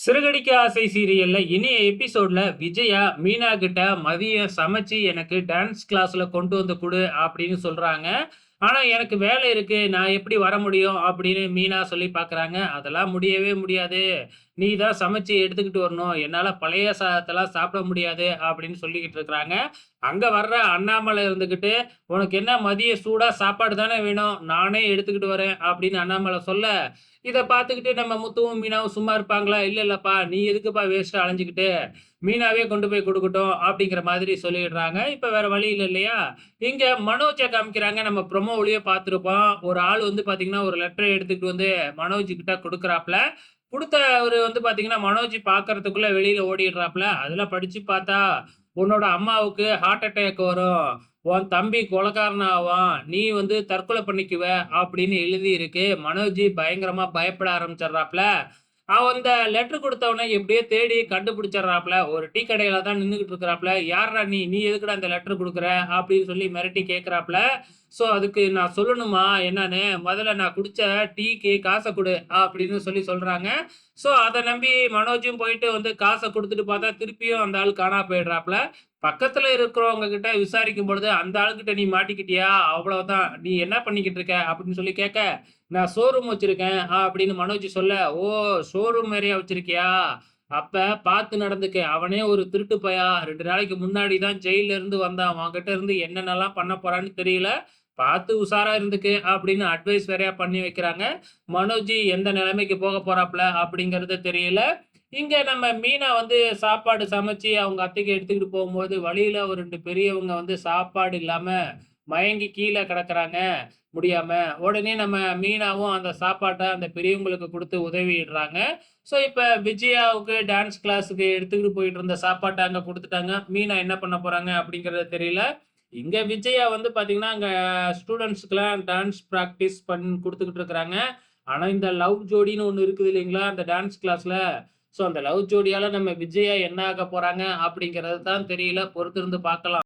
சிறகடிக்க ஆசை சீரியல்ல இனிய எபிசோட்ல விஜயா மீனா கிட்ட மதியம் சமைச்சு எனக்கு டான்ஸ் கிளாஸ்ல கொண்டு வந்து குடு அப்படின்னு சொல்றாங்க. ஆனா எனக்கு வேலை இருக்கு. நான் எப்படி வர முடியும் அப்படின்னு மீனா சொல்லி பார்க்குறாங்க. அதெல்லாம் முடியவே முடியாது. நீ தான் சமைச்சு எடுத்துக்கிட்டு வரணும். என்னால பழைய சாதத்தெல்லாம் சாப்பிட முடியாது அப்படின்னு சொல்லிக்கிட்டு இருக்கிறாங்க. அங்க வர்ற அண்ணாமலை இருந்துகிட்டு, உனக்கு என்ன மதியம் சூடா சாப்பாடு தானே வேணும். நானே எடுத்துக்கிட்டு வரேன் அப்படின்னு அண்ணாமலை சொல்ல, இத பார்த்துக்கிட்டு நம்ம முத்துவும், மீனாவும் சும்மா இருப்பாங்களா? இல்ல இல்லப்பா, நீ எதுக்குப்பா வேஸ்ட்டா அலைஞ்சுக்கிட்டு? மீனாவே கொண்டு போய் குடுக்கட்டும் அப்படிங்கிற மாதிரி சொல்லிடுறாங்க. இப்ப வேற வழி இல்ல இல்லையா? இங்க மனோஜ காமிக்கிறாங்க. நம்ம ப்ரமோலயே பார்த்திருப்போம். ஒரு ஆள் வந்து பார்த்தீங்கன்னா, ஒரு லெட்டர எடுத்துட்டு வந்து மனோஜ் கிட்ட குடுக்குறாப்ல. குடுத்த அவரு வந்து பார்த்தீங்கன்னா, மனோஜ் பார்க்கறதுக்குள்ள வெளியில ஓடிடுறாப்ல. அதுல படிச்சு பார்த்தா, உன்னோட அம்மாவுக்கு ஹார்ட் அட்டாக் வரும். உன் தம்பி கொலைகாரன் ஆவான். நீ வந்து தற்கொலை பண்ணிக்குவ அப்படின்னு எழுதியிருக்கு. மனோஜ் பயங்கரமா பயப்பட ஆரம்பிச்சிடுறாப்ல. அவன் அந்த லெட்டர் குடுத்தவன எப்படியோ தேடி கண்டுபிடிச்சிடுறாப்ல. ஒரு டீ கடையில தான் நின்னுகிட்டு இருக்கிறாப்ல. "யார்றா நீ? நீ எதுக்குடா இந்த லெட்டர் குடுக்குற?" அப்படின்னு சொல்லி மிரட்டி கேட்கிறாப்ல. "ஸோ அதுக்கு நான் சொல்லணுமா என்னன்னு? முதல்ல நான் குடிச்ச டீக்கு காச குடு" அப்படின்னு சொல்லி சொல்றாங்க. ஸோ அத நம்பி மனோஜும் போயிட்டு வந்து காச குடுத்துட்டு பார்த்தா, திருப்பியும் அந்த ஆள் காணாம போயிடுறாப்ல. பக்கத்துல இருக்கிறவங்க கிட்ட விசாரிக்கும் பொழுது, "அந்த ஆளுகிட்ட நீ மாட்டிக்கிட்டியா? அவ்வளவுதான். நீ என்ன பண்ணிக்கிட்டு இருக்க?" அப்படின்னு சொல்லி கேட்க, "நான் ஷோரூம் வச்சிருக்கேன்" அப்படின்னு மனோஜ் சொல்ல, "ஓ! ஷோரூம் வேறயா வச்சிருக்கியா? அப்ப பார்த்து நடந்துக்க. அவனே ஒரு திருட்டு பயா. 2 நாளைக்கு முன்னாடி தான் ஜெயில்ல இருந்து வந்தான். உன்கிட்ட இருந்து என்னென்னலாம் பண்ண போறான்னு தெரியல. பார்த்து உஷாரா இருந்துக்க" அப்படின்னு அட்வைஸ் வேறயா பண்ணி வைக்கிறாங்க. மனோஜ் எந்த நிலைமைக்கு போக போறாப்ல அப்படிங்கிறது தெரியல. இங்க நம்ம மீனா வந்து சாப்பாடு சமைச்சு அவங்க அத்தைக்கு எடுத்துக்கிட்டு போகும்போது, வழியில ஒரு 2 பெரியவங்க வந்து சாப்பாடு இல்லாம மயங்கி கீழ கிடக்குறாங்க. முடியாம. உடனே நம்ம மீனாவும் அந்த சாப்பாட்ட அந்த பெரியவங்களுக்கு குடுத்து உதவிடுறாங்க. ஸோ, இப்ப விஜயாவுக்கு டான்ஸ் கிளாஸ்க்கு எடுத்துக்கிட்டு போயிட்டு இருந்த சாப்பாட்ட அங்க குடுத்துட்டாங்க. மீனா என்ன பண்ண போறாங்க அப்படிங்கிறது தெரியல. இங்க விஜயா வந்து பாத்தீங்கன்னா, அங்க ஸ்டூடண்ட்ஸ்க்குலாம் டான்ஸ் பிராக்டிஸ் குடுத்துக்கிட்டு இருக்கிறாங்க. ஆனா, இந்த லவ் ஜோடின்னு ஒண்ணு இருக்குது இல்லைங்களா? அந்த டான்ஸ் கிளாஸ்ல. ஸோ, அந்த லவ் ஜோடியால நம்ம விஜயா என்ன ஆக போறாங்க அப்படிங்கிறது தான் தெரியல. பொறுத்திருந்து பார்க்கலாம்.